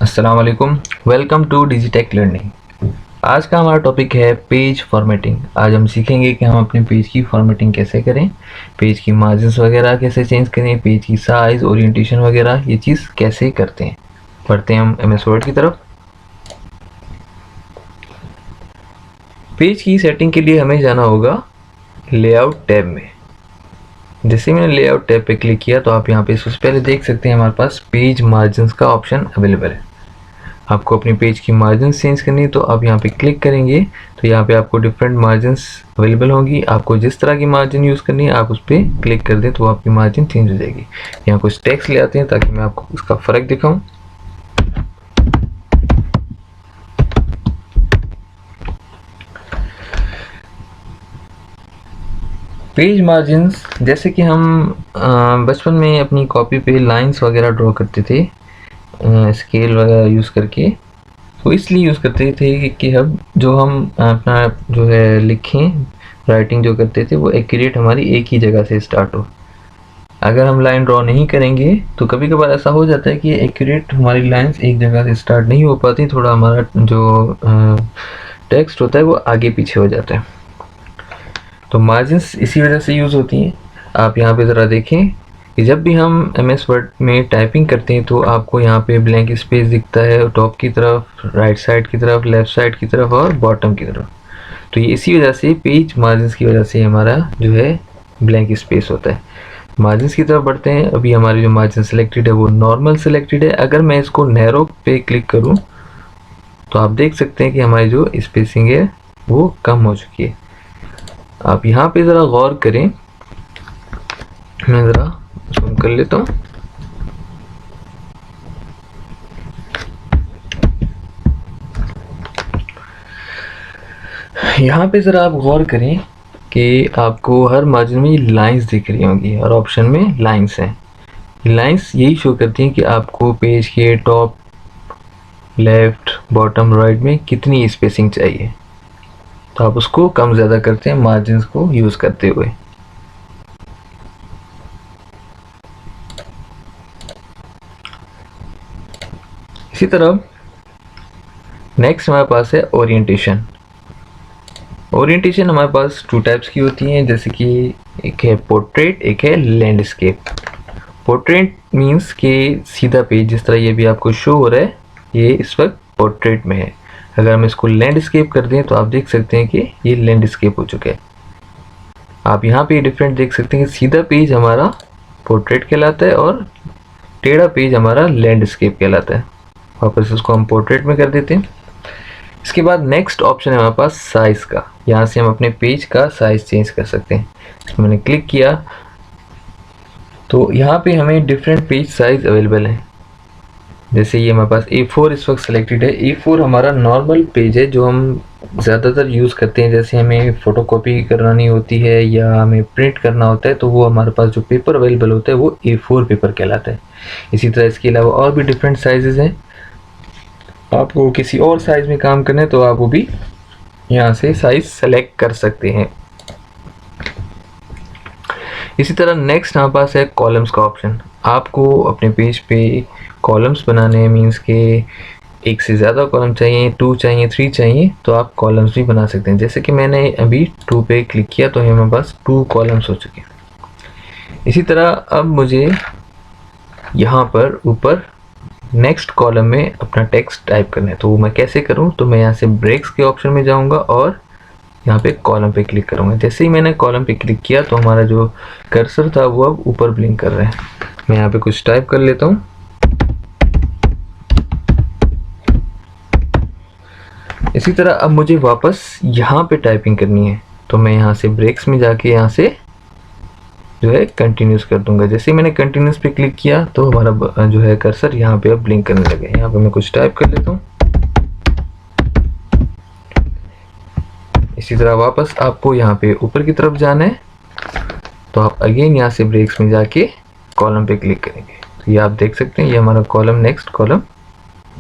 अस्सलाम वालेकुम, welcome to Digitek learning. आज का हमारा टॉपिक है पेज फॉर्मेटिंग। आज हम सीखेंगे कि हम अपने पेज की फॉर्मेटिंग कैसे करें, पेज की मार्जिन्स वगैरह कैसे चेंज करें, पेज की साइज, ओरिएंटेशन वगैरह ये चीज़ कैसे करते हैं। बढ़ते हैं हम एमएस वर्ड की तरफ। पेज की सेटिंग के लिए हमें जाना होगा लेआउट टैब में। जैसे मैंने लेआउट टैब पे क्लिक किया तो आप यहाँ पे सबसे पहले देख सकते हैं हमारे पास पेज मार्जिन्स का ऑप्शन अवेलेबल है। आपको अपनी पेज की मार्जिन चेंज करनी है तो आप यहाँ पे क्लिक करेंगे तो यहाँ पे आपको डिफरेंट मार्जिन्स अवेलेबल होंगी। आपको जिस तरह की मार्जिन यूज़ करनी है आप उस पर क्लिक कर दें तो आपकी मार्जिन चेंज हो जाएगी। यहाँ कुछ टेक्स्ट ले आते हैं ताकि मैं आपको उसका फ़र्क दिखाऊं। पेज मार्जिन्स जैसे कि हम बचपन में अपनी कॉपी पे लाइंस वगैरह ड्रॉ करते थे स्केल वगैरह यूज़ करके, तो इसलिए यूज़ करते थे कि हम अपना जो है लिखें, राइटिंग जो करते थे वो एक्यूरेट हमारी एक ही जगह से स्टार्ट हो। अगर हम लाइन ड्रॉ नहीं करेंगे तो कभी कभार ऐसा हो जाता है कि एक्यूरेट हमारी लाइंस एक जगह से स्टार्ट नहीं हो पाती, थोड़ा हमारा जो टेक्स्ट होता है वो आगे पीछे हो जाता है। तो मार्जिन्स इसी वजह से यूज़ होती हैं। आप यहाँ पे ज़रा देखें कि जब भी हम एमएस वर्ड में टाइपिंग करते हैं तो आपको यहाँ पे ब्लैंक स्पेस दिखता है टॉप की तरफ, राइट साइड की तरफ, लेफ़्ट साइड की तरफ और बॉटम की तरफ। तो ये इसी वजह से पेज मार्जिन्स की वजह से हमारा जो है ब्लैंक स्पेस होता है। मार्जिन्स की तरफ बढ़ते हैं। अभी हमारी जो मार्जिन सिलेक्टेड है वो नॉर्मल सिलेक्टेड है। अगर मैं इसको नैरो पे क्लिक करूँ तो आप देख सकते हैं कि हमारी जो स्पेसिंग है वो कम हो चुकी है। आप यहाँ पे ज़रा गौर करें, मैं ज़रा जूम कर लेता हूँ। यहाँ पे ज़रा आप गौर करें कि आपको हर मार्जिन में लाइंस दिख रही होंगी और ऑप्शन में लाइंस हैं। लाइंस यही शो करती हैं कि आपको पेज के टॉप, लेफ़्ट, बॉटम, राइट में कितनी स्पेसिंग चाहिए, तो आप उसको कम ज़्यादा करते हैं मार्जिन्स को यूज़ करते हुए। इसी तरह नेक्स्ट हमारे पास है ओरिएंटेशन। ओरिएंटेशन हमारे पास टू टाइप्स की होती हैं, जैसे कि एक है पोर्ट्रेट, एक है लैंडस्केप। पोर्ट्रेट मीन्स कि सीधा पेज जिस तरह ये भी आपको शो हो रहा है, ये इस वक्त पोर्ट्रेट में है। अगर हम इसको लैंडस्केप कर दें तो आप देख सकते हैं कि ये लैंडस्केप हो चुका है। आप यहाँ पे डिफरेंट देख सकते हैं कि सीधा पेज हमारा पोर्ट्रेट कहलाता है और टेढ़ा पेज हमारा लैंडस्केप कहलाता है। वापस इसको हम पोर्ट्रेट में कर देते हैं। इसके बाद नेक्स्ट ऑप्शन है हमारे पास साइज़ का। यहाँ से हम अपने पेज का साइज़ चेंज कर सकते हैं। मैंने क्लिक किया तो यहाँ पे हमें डिफरेंट पेज साइज़ अवेलेबल हैं। जैसे ये हमारे पास A4 इस वक्त सिलेक्टेड है। A4 हमारा नॉर्मल पेज है जो हम ज़्यादातर यूज़ करते हैं, जैसे हमें फ़ोटोकॉपी करानी होती है या हमें प्रिंट करना होता है तो वो हमारे पास जो पेपर अवेलेबल होता है वो A4 पेपर कहलाता है। इसी तरह इसके अलावा और भी डिफरेंट साइज़ हैं। आपको किसी और साइज़ में काम करना है तो आप वो भी यहाँ से साइज़ सेलेक्ट कर सकते हैं। इसी तरह नेक्स्ट हमारे पास है कॉलम्स का ऑप्शन। आपको अपने पेज पे कॉलम्स बनाने हैं, मीन्स के एक से ज़्यादा कॉलम चाहिए, 2 चाहिए, 3 चाहिए, तो आप कॉलम्स भी बना सकते हैं। जैसे कि मैंने अभी 2 पे क्लिक किया तो हमारे पास 2 कॉलम्स हो चुके हैं। इसी तरह अब मुझे यहाँ पर ऊपर नेक्स्ट कॉलम में अपना टेक्स्ट टाइप करना है, तो वो मैं कैसे करूँ, तो मैं यहाँ से ब्रेक्स के ऑप्शन में जाऊँगा और यहाँ पे कॉलम पे क्लिक करूँगा। जैसे ही मैंने कॉलम पे क्लिक किया तो हमारा जो कर्सर था वो अब ऊपर ब्लिंक कर रहा है। मैं यहाँ पे कुछ टाइप कर लेता हूँ। इसी तरह अब मुझे वापस यहाँ पे टाइपिंग करनी है तो मैं यहाँ से ब्रेक्स में जाके यहाँ से जो है कंटिन्यूस कर दूंगा। जैसे ही मैंने कंटिन्यूस पे क्लिक किया तो हमारा जो है कर्सर यहाँ पे अब ब्लिंक करने लगे। यहाँ पे मैं कुछ टाइप कर लेता हूँ। इसी तरह वापस आपको यहाँ पे ऊपर की तरफ जाना है तो आप अगेन यहाँ से ब्रेक्स में जाके कॉलम पे क्लिक करेंगे। तो ये आप देख सकते हैं ये हमारा कॉलम, नेक्स्ट कॉलम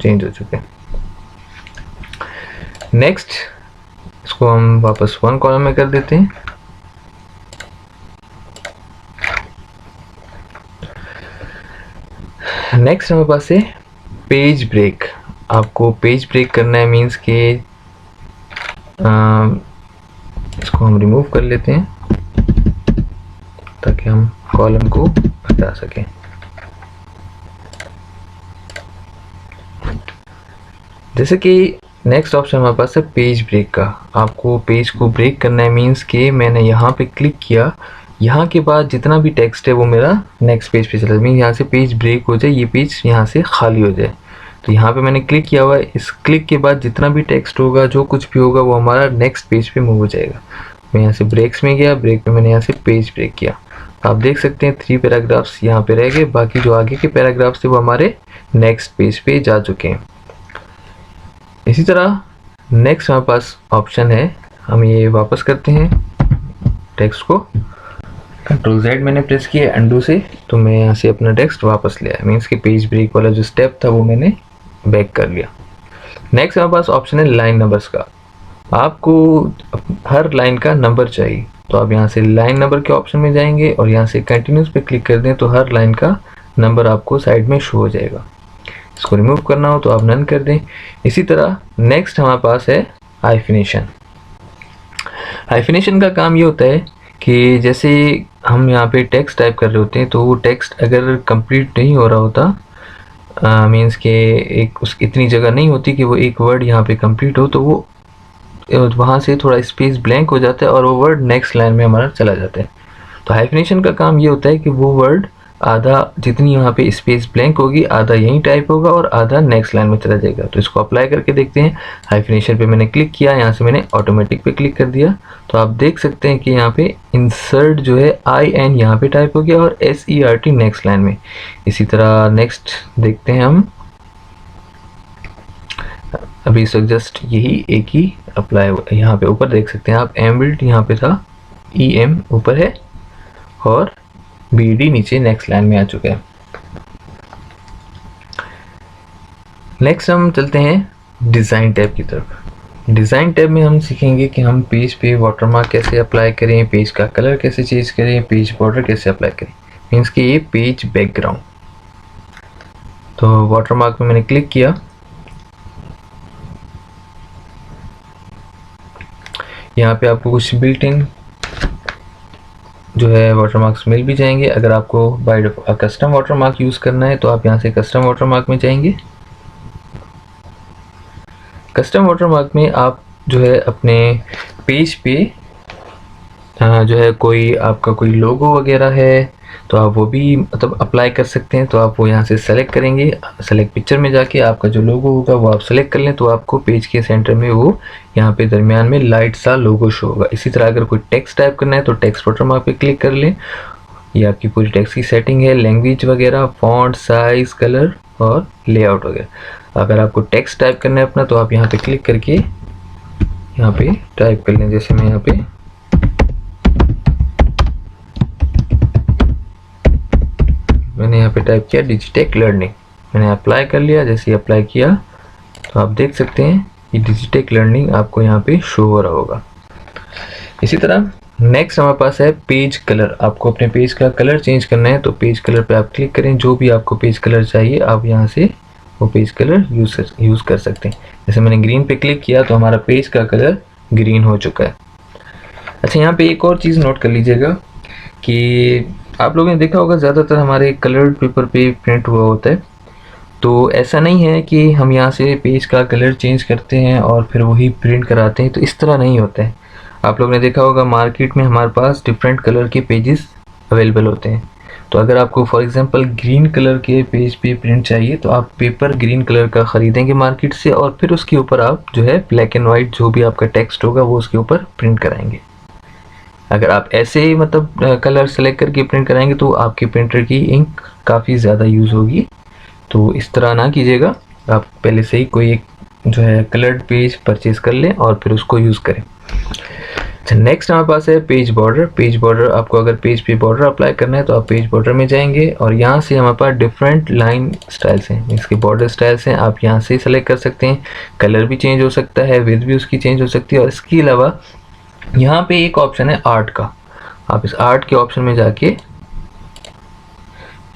चेंज हो चुका है। नेक्स्ट इसको हम वापस 1 कॉलम में कर देते हैं। नेक्स्ट हमारे पास है पेज ब्रेक। आपको पेज ब्रेक करना है, मीन्स के इसको हम रिमूव कर लेते हैं ताकि हम कॉलम को हटा सकें। जैसे कि नेक्स्ट ऑप्शन हमारे पास है पेज ब्रेक का। आपको पेज को ब्रेक करना है, मीन्स के मैंने यहाँ पे क्लिक किया, यहाँ के बाद जितना भी टेक्स्ट है वो मेरा नेक्स्ट पेज पे चला जाए, मीन यहाँ से पेज ब्रेक हो जाए, ये पेज यहाँ से खाली हो जाए। तो यहाँ पे मैंने क्लिक किया हुआ है, इस क्लिक के बाद जितना भी टेक्स्ट होगा, जो कुछ भी होगा, वो हमारा नेक्स्ट पेज पे मूव हो जाएगा। मैं यहाँ से ब्रेक्स में गया, ब्रेक में मैंने यहाँ से पेज ब्रेक किया। आप देख सकते हैं 3 पैराग्राफ्स यहाँ पे रह गए, बाकी जो आगे के पैराग्राफ्स थे वो हमारे नेक्स्ट पेज पे जा चुके हैं। इसी तरह नेक्स्ट हमारे पास ऑप्शन है, हम ये वापस करते हैं टेक्स्ट को, Ctrl+Z मैंने प्रेस किया अंडू से, तो मैं यहाँ से अपना टेक्स्ट वापस लिया, मीन्स कि पेज ब्रेक वाला जो स्टेप था वो मैंने बैक कर लिया। नेक्स्ट हमारे पास ऑप्शन है लाइन नंबर्स का। आपको हर लाइन का नंबर चाहिए, तो आप यहाँ से लाइन नंबर के ऑप्शन में जाएंगे और यहाँ से कंटिन्यूस पे क्लिक कर दें, तो हर लाइन का नंबर आपको साइड में शो हो जाएगा। इसको रिमूव करना हो तो आप नन कर दें। इसी तरह नेक्स्ट हमारे पास है हाइफिनेशन। हाइफिनेशन का काम ये होता है कि जैसे हम यहाँ पे टेक्स्ट टाइप कर रहे होते हैं, तो वो टेक्स्ट अगर कंप्लीट नहीं हो रहा होता, मीन्स के एक उस इतनी जगह नहीं होती कि वो एक वर्ड यहाँ पे कंप्लीट हो, तो वो वहाँ से थोड़ा स्पेस ब्लैंक हो जाता है और वो वर्ड नेक्स्ट लाइन में हमारा चला जाता है। तो हाइफिनेशन का काम ये होता है कि वो वर्ड आधा, जितनी यहाँ पे स्पेस ब्लैंक होगी, आधा यहीं टाइप होगा और आधा नेक्स्ट लाइन में चला जाएगा। तो इसको अप्लाई करके देखते हैं। हाइफिनेशन पे मैंने क्लिक किया, यहाँ से मैंने ऑटोमेटिक पे क्लिक कर दिया, तो आप देख सकते हैं कि यहाँ पे इंसर्ट जो है IN यहाँ पे टाइप हो गया और SERT नेक्स्ट लाइन में। इसी तरह नेक्स्ट देखते हैं हम, अभी इस वक्त जस्ट यही एक ही अप्लाई हुआ। यहाँ पे ऊपर देख सकते हैं आप, एम्बिल्ड यहाँ पे था, EM ऊपर है और BD नीचे नेक्स्ट लाइन में आ चुका है। नेक्स्ट हम चलते हैं डिज़ाइन टैब की तरफ। डिज़ाइन टैब में हम सीखेंगे कि हम पेज पे वाटरमार्क कैसे अप्लाई करें, पेज का कलर कैसे चेंज करें, पेज बॉर्डर कैसे अप्लाई करें, मीन्स कि ये पेज बैकग्राउंड। तो वाटरमार्क में मैंने क्लिक किया, यहाँ पे आपको कुछ बिल्ट इन जो है वाटरमार्क्स मिल भी जाएंगे। अगर आपको बाय कस्टम वाटरमार्क यूज़ करना है तो आप यहाँ से कस्टम वाटरमार्क में जाएंगे। कस्टम वाटरमार्क में आप जो है अपने पेज पे जो है कोई आपका कोई लोगो वगैरह है तो आप वो भी मतलब अप्लाई कर सकते हैं। तो आप वो यहाँ से सेलेक्ट करेंगे, सेलेक्ट पिक्चर में जाके आपका जो लोगो होगा वो आप सेलेक्ट कर लें, तो आपको पेज के सेंटर में वो यहाँ पे दरमियान में लाइट सा लोगो शो होगा। इसी तरह अगर कोई टेक्स्ट टाइप करना है तो टेक्स्ट वाटरमार्क पे क्लिक कर लें। ये आपकी पूरी टेक्स्ट की सेटिंग है, लैंग्वेज वगैरह, फॉन्ट साइज, कलर और लेआउट वगैरह। अगर आपको टेक्स्ट टाइप करना है अपना, तो आप यहाँ पे क्लिक करके यहाँ पे टाइप कर लें। जैसे मैं यहाँ पे मैंने यहाँ पे टाइप किया डिजिटेक लर्निंग, मैंने अप्लाई कर लिया। जैसे ही अप्लाई किया तो आप देख सकते हैं कि डिजिटेक लर्निंग आपको यहाँ पे शो हो रहा होगा। इसी तरह नेक्स्ट हमारे पास है पेज कलर। आपको अपने पेज का कलर चेंज करना है तो पेज कलर पे आप क्लिक करें, जो भी आपको पेज कलर चाहिए आप यहाँ से वो पेज कलर यूज़ कर सकते हैं। जैसे मैंने ग्रीन पे क्लिक किया तो हमारा पेज का कलर ग्रीन हो चुका है। अच्छा, यहाँ पे एक और चीज़ नोट कर लीजिएगा कि आप लोगों ने देखा होगा ज़्यादातर हमारे कलर्ड पेपर पे प्रिंट हुआ होता है, तो ऐसा नहीं है कि हम यहाँ से पेज का कलर चेंज करते हैं और फिर वही प्रिंट कराते हैं, तो इस तरह नहीं होता है। आप लोगों ने देखा होगा मार्केट में हमारे पास डिफरेंट कलर के पेजेस अवेलेबल होते हैं। तो अगर आपको फॉर एग्जांपल ग्रीन कलर के पेज पे प्रिंट चाहिए तो आप पेपर ग्रीन कलर का ख़रीदेंगे मार्केट से और फिर उसके ऊपर आप जो है ब्लैक एंड वाइट जो भी आपका टेक्स्ट होगा वो उसके ऊपर प्रिंट कराएंगे। अगर आप ऐसे ही मतलब कलर सेलेक्ट करके प्रिंट कराएंगे तो आपके प्रिंटर की इंक काफ़ी ज़्यादा यूज़ होगी, तो इस तरह ना कीजिएगा। आप पहले से ही कोई एक जो है कलर्ड पेज परचेज़ कर लें और फिर उसको यूज़ करें। अच्छा, नेक्स्ट हमारे पास है पेज बॉर्डर। पेज बॉर्डर आपको अगर पेज पे बॉर्डर अप्लाई करना है तो आप पेज बॉर्डर में जाएंगे और यहाँ से हमारे पास डिफरेंट लाइन स्टाइल्स हैं, इसके बॉर्डर स्टाइल्स हैं। आप यहाँ से सेलेक्ट कर सकते हैं, कलर भी चेंज हो सकता है, विड्थ भी उसकी चेंज हो सकती है। और इसके अलावा यहाँ पे एक ऑप्शन है आर्ट का, आप इस आर्ट के ऑप्शन में जाके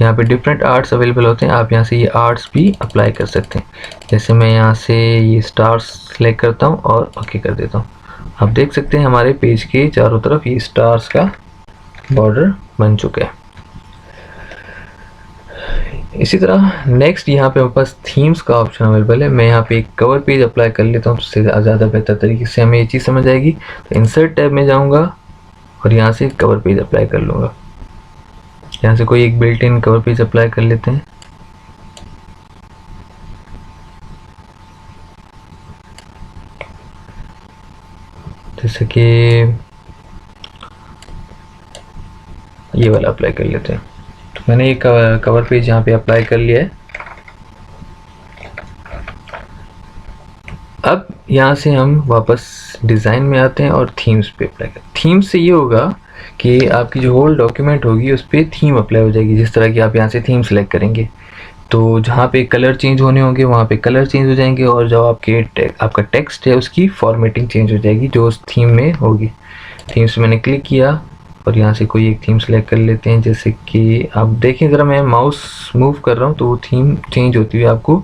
यहाँ पे डिफरेंट आर्ट्स अवेलेबल होते हैं, आप यहाँ से ये आर्ट्स भी अप्लाई कर सकते हैं। जैसे मैं यहाँ से ये स्टार्स सेलेक्ट करता हूँ और ओके कर देता हूँ। आप देख सकते हैं हमारे पेज के चारों तरफ ये स्टार्स का बॉर्डर बन चुका है। इसी तरह नेक्स्ट यहाँ पे मेरे पास थीम्स का ऑप्शन अवेलेबल है। मैं यहाँ पे एक कवर पेज अप्लाई कर लेता हूँ, उससे ज़्यादा बेहतर तरीके से हमें ये चीज़ समझ आएगी। तो इंसर्ट टैब में जाऊँगा और यहाँ से कवर पेज अप्लाई कर लूँगा। यहाँ से कोई एक built in cover page apply कर लेते हैं। जैसे कि ये वाला अप्लाई कर लेते हैं। तो मैंने एक कवर पेज यहाँ पे अप्लाई कर लिया है। अब यहाँ से हम वापस डिज़ाइन में आते हैं और थीम्स पे अप्लाई करते हैं। थीम से ये होगा कि आपकी जो होल डॉक्यूमेंट होगी उस पर थीम अप्लाई हो जाएगी। जिस तरह की आप यहाँ से थीम सेलेक्ट करेंगे तो जहाँ पे कलर चेंज होने होंगे वहाँ पे कलर चेंज हो जाएंगे, और जो आपका टेक्स्ट है उसकी फॉर्मेटिंग चेंज हो जाएगी जो उस थीम में होगी। थीम्स मैंने क्लिक किया और यहाँ से कोई एक थीम सेलेक्ट कर लेते हैं। जैसे कि आप देखें ज़रा, मैं माउस मूव कर रहा हूँ तो वो थीम चेंज होती हुई आपको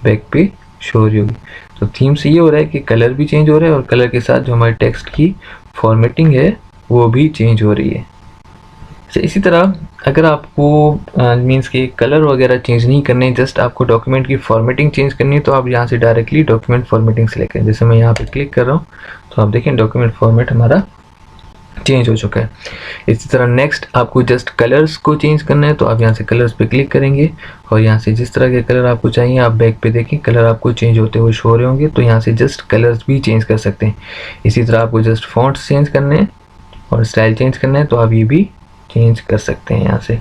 बैक पे शो हो रही होगी। तो थीम से ये हो रहा है कि कलर भी चेंज हो रहा है और कलर के साथ जो हमारे टेक्स्ट की फॉर्मेटिंग है वो भी चेंज हो रही है। इसी तरह अगर आपको मीन्स कि कलर वगैरह चेंज नहीं करने, जस्ट आपको डॉक्यूमेंट की फॉर्मेटिंग चेंज करनी है, तो आप यहाँ से डायरेक्टली डॉक्यूमेंट फॉर्मेटिंग सेलेक्ट करें। जैसे मैं यहाँ पे क्लिक कर रहा हूँ तो आप देखें डॉक्यूमेंट फॉर्मेट हमारा चेंज हो चुका है। इसी तरह नेक्स्ट आपको जस्ट कलर्स को चेंज करना है तो आप यहाँ से कलर्स पे क्लिक करेंगे और यहाँ से जिस तरह के कलर आपको चाहिए आप बैक पे देखें कलर आपको चेंज होते हुए शो हो रहे होंगे। तो यहाँ से जस्ट कलर्स भी चेंज कर सकते हैं। इसी तरह आपको जस्ट फॉन्ट्स चेंज करने हैं और स्टाइल चेंज करना है तो आप ये भी चेंज कर सकते हैं यहाँ से।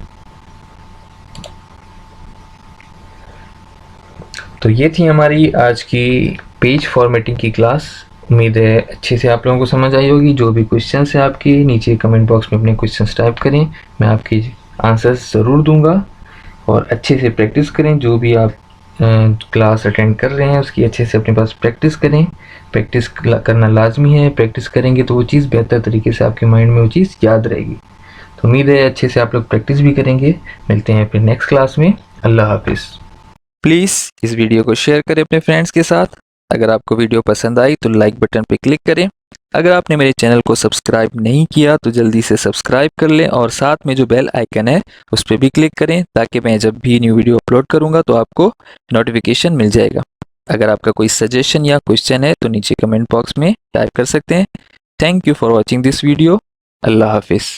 तो ये थी हमारी आज की पेज फॉर्मेटिंग की क्लास। उम्मीद है अच्छे से आप लोगों को समझ आई होगी। जो भी क्वेश्चंस है आपके नीचे कमेंट बॉक्स में अपने क्वेश्चंस टाइप करें, मैं आपके आंसर्स ज़रूर दूंगा। और अच्छे से प्रैक्टिस करें, जो भी आप क्लास अटेंड कर रहे हैं उसकी अच्छे से अपने पास प्रैक्टिस करें। प्रैक्टिस करना लाजमी है, प्रैक्टिस करेंगे तो वो चीज़ बेहतर तरीके से आपके माइंड में वो चीज़ याद रहेगी। तो उम्मीद है अच्छे से आप लोग प्रैक्टिस भी करेंगे। मिलते हैं फिर नेक्स्ट क्लास में। अल्लाह हाफिज़। प्लीज़ इस वीडियो को शेयर करें अपने फ्रेंड्स के साथ। अगर आपको वीडियो पसंद आई तो लाइक बटन पर क्लिक करें। अगर आपने मेरे चैनल को सब्सक्राइब नहीं किया तो जल्दी से सब्सक्राइब कर लें और साथ में जो बेल आइकन है उस पर भी क्लिक करें ताकि मैं जब भी न्यू वीडियो अपलोड करूंगा तो आपको नोटिफिकेशन मिल जाएगा। अगर आपका कोई सजेशन या क्वेश्चन है तो नीचे कमेंट बॉक्स में टाइप कर सकते हैं। Thank you for watching this video. अल्लाह हाफिज़।